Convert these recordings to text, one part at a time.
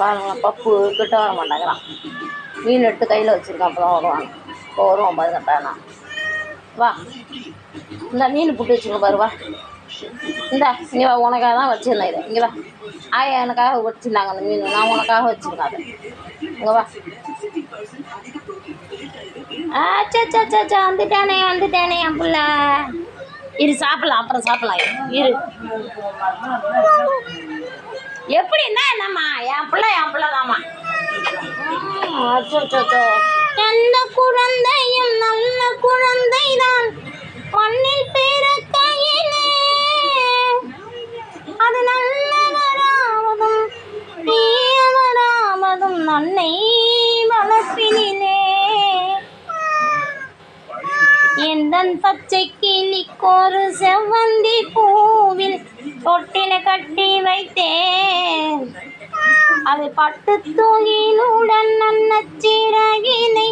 பாருங்களேன், பப்பு கிட்ட வர மாட்டேங்கிறான். மீன் எடுத்து கையில் வச்சுருக்கேன், அப்போ தான் வருவாங்க. இப்போ வருவான் பாருங்க பேனா. வா, இந்த மீன் புட்டு வச்சுருங்க பாரு. வா, இந்தா இங்கே வா, உனக்காக தான் வச்சுருந்தேன். இது இங்கே வா. ஆயா எனக்காக வச்சுருந்தாங்க அந்த மீன், நான் உனக்காக வச்சுருக்கேன் அதை. இங்கே வா. ஆச்சா வந்துட்டானே என் பிள்ளை. இரு சாப்பிடலாம், அப்புறம் சாப்பிடலாம். இரு எப்படி என்ன என்னம்மா, என் பிள்ளை தாம்மா. அச்சோ, எந்த குழந்தையும் நல்ல குழந்தைதான் மண்ணில் பிறக்கையிலே, அது நல்லவராவதும் தீயவராவதும் அன்னை வளர்ப்பினிலே. எந்தன் பச்சை கிளிக்கொரு செவ்வந்தி பூவில் தொட்டில கட்டி வைத்தேன், அது பட்டு தூயிலுடன் நன்னச்சிறகினை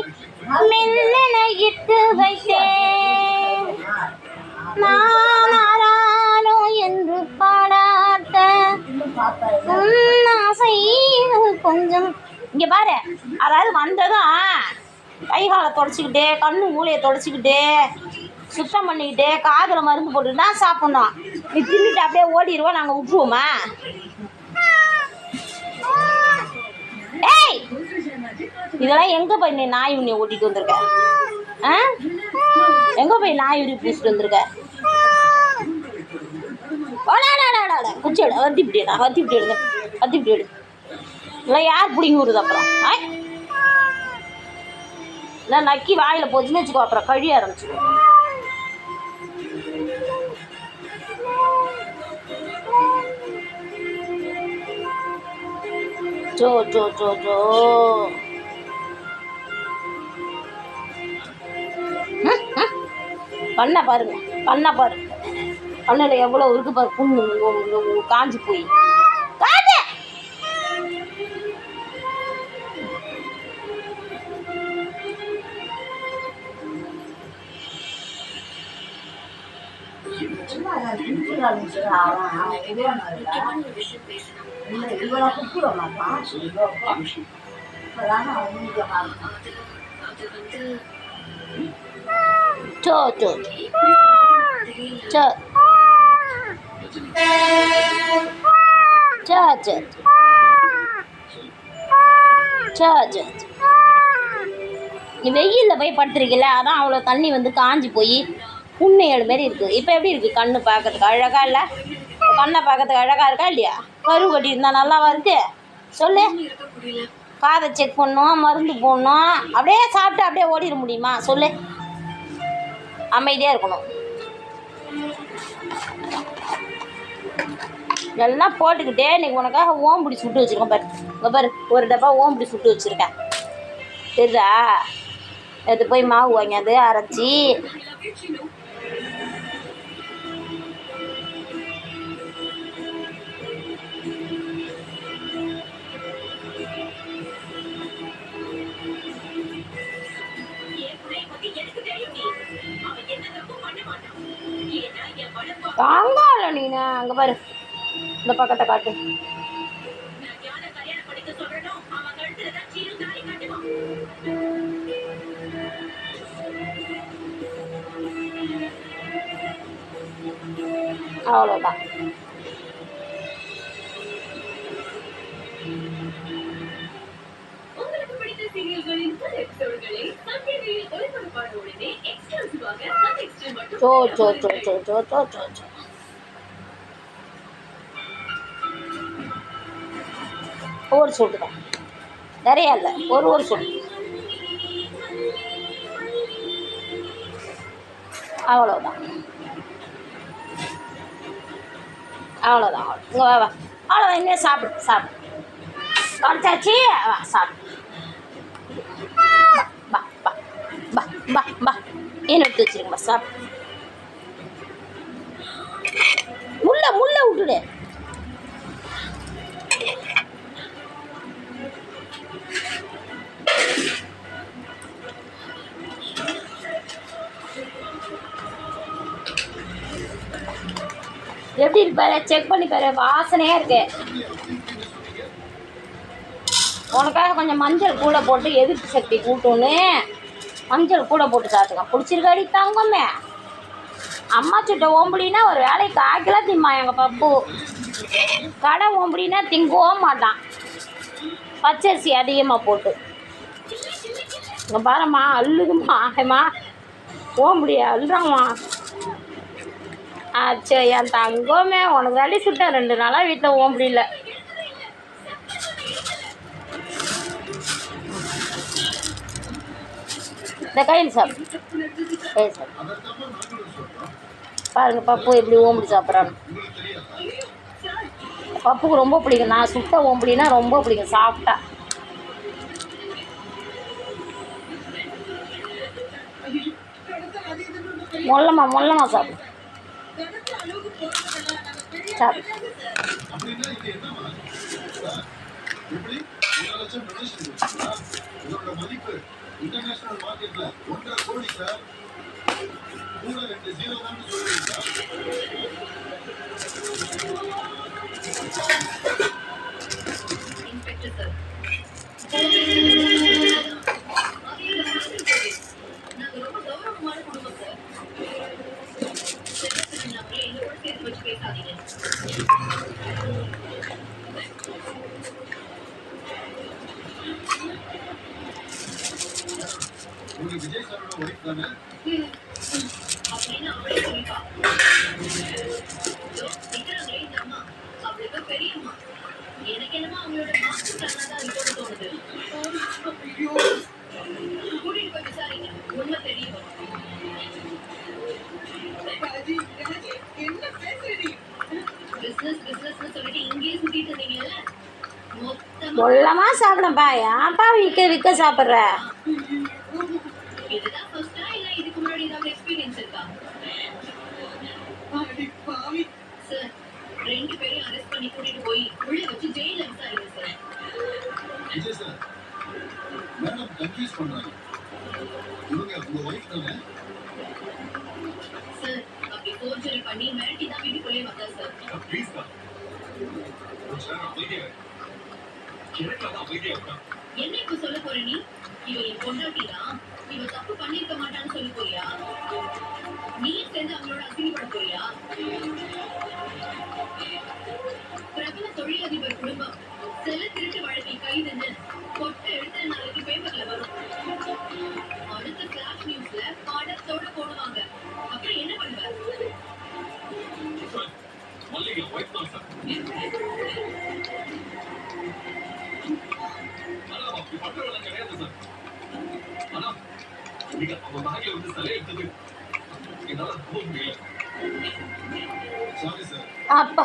மெல்லென இட்டு வைத்தேன். நானாரோ என்று பாடாட்ட ஆசைகள் கொஞ்சம். இங்கே பாரு, அதாவது வந்ததும் கை காலை தொடச்சிக்கிட்டு, கண்ணு மூளையை தொடச்சிக்கிட்டு, சுத்தம் பண்ணிக்கிட்டு, காதில் மருந்து போட்டுட்டு தான் சாப்பிட்ணும். நீ தின்னுட்டு அப்படியே ஓடிடுவோம், நாங்கள் விட்டுருவோமா? ஏய், இதெல்லாம் எங்கே போய் நீ நாய் உன்னை ஓட்டிகிட்டு வந்திருக்க? எங்கே போய் நாய் உரி பூசிட்டு வந்திருக்க? குச்சி எடு, வத்தி இப்படி எடு. இல்லை யார் பிடிங்கி விடுது அப்புறம்? இல்லை நக்கி வாயில் போச்சுன்னு வச்சுக்கோ, அப்புறம் கழிய ஆரம்பிச்சுக்கோ. சோ பண்ண பாருங்க, கண்ணில் எவ்வளோ இருக்கு பாரு, புண்ணு காஞ்சி போய். நீ வெயிலில் போய் படுத்துருக்கல, அதான் அவ்வளோ தண்ணி வந்து காஞ்சி போய் புண்ணையோட மாரி இருக்குது. இப்போ எப்படி இருக்குது? கண்ணு பார்க்கறதுக்கு அழகா இல்லை? கண்ணை பார்க்கறதுக்கு அழகா இருக்கா இல்லையா? கரு கட்டி இருந்தால் நல்லாவா இருக்கு? சொல்லு. காதை செக் பண்ணணும், மருந்து போடணும், அப்படியே சாப்பிட்டு அப்படியே ஓடிட முடியுமா? சொல்லு. அமைதியாக இருக்கணும். எல்லாம் போட்டுக்கிட்டே இன்றைக்கி உனக்காக ஓம்பிடி சுட்டு வச்சுருக்கேன் பாரு. இங்கே பாரு, ஒரு டப்பா ஓம்பிடி சுட்டு வச்சுருக்கேன், தெரியுதா? எடுத்து போய் மாவு வாங்கியாது அரைச்சி தாங்கால நீனு. அங்கே பாரு, இந்த பக்கத்தை காட்டு. அவ்வளோதான். ஒரு சொட்டு தான், நிறைய இல்லை, ஒரு சொட்டு. அவ்வளோதான். இங்கே வா, அவ்வளோதான். இனிமேல் சாப்பிடு. குறைச்சாச்சு, வா சாப்பிடு. பா என்ன எடுத்து வச்சுருங்கப்பா, சாப்பிடு. முள்ள விட்டுடு. எப்படி இருக்கு பாரு, செக் பண்ணி பாரு, வாசனையாக இருக்கு. உனக்காக கொஞ்சம் மஞ்சள் கூட போட்டு எதிர்ப்பு சக்தி கூட்டுன்னு மஞ்சள் கூட போட்டு சாப்பிட்டுக்க. பிடிச்சிருக்காடி தங்கமே. அம்மா சுட்ட ஓம்புலின்னா ஒரு வேலைக்கு ஆக்கிலாம் திம்மா எங்கள் பப்பு. கடை ஓம்புலின்னா திங்கவும் மாட்டான், பச்சரிசி அதிகமாக போட்டு. இங்கே பாரும்மா, அள்ளுதும்மா. ஏம்மா ஓம்புலியா அள்ளுறாம்மா. ஆச்சோ என் தங்கமே, உனக்கு வேலையை சுட்டேன் 2 நாளாக வீட்டில் ஓம்புலியில். இந்த கையில் சாப்பிடு. பாருங்க பப்பு எப்படி ஓம்புலி சாப்பிட்றான்னு. பப்புக்கு ரொம்ப பிடிக்கும். நான் சுட்ட ஓம்புலினா ரொம்ப பிடிக்கும், சாப்பிட்டா. மொல்லமா சாப்பிடு. சாப்பிடு. மொல்லமா சாப்பிடப்பா. ஏன்ப்பா விற்க சாப்பிட்ற? என்ன இப்ப சொல்ல போற நீ? இவ என் பொண்டாட்டிதான், இவ தப்பு பண்ணிருக்க மாட்டான்னு சொல்லி போறியா? நீ சேர்ந்து அவங்களோட அசிங்கப்பட போறியா? பிரபல தொழிலதிபர் குடும்பம் செல்ல திருட்டு வழக்கில் கைதுன்னு கொட்டை எடுத்த நாளைக்கு பேப்பர்ல வரும். அடுத்த கிளாஸ் நியூஸ்ல படத்தோட போடுவாங்க. அப்புறம் என்ன பண்ணுவ? அப்பா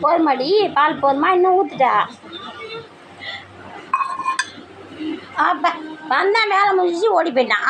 போதுமாடி, பால் போதுமா? இன்னும் ஊற்றுட்டா? அப்பா வந்தா வேலை முடிஞ்சிச்சு ஓடி போயிட்டான்.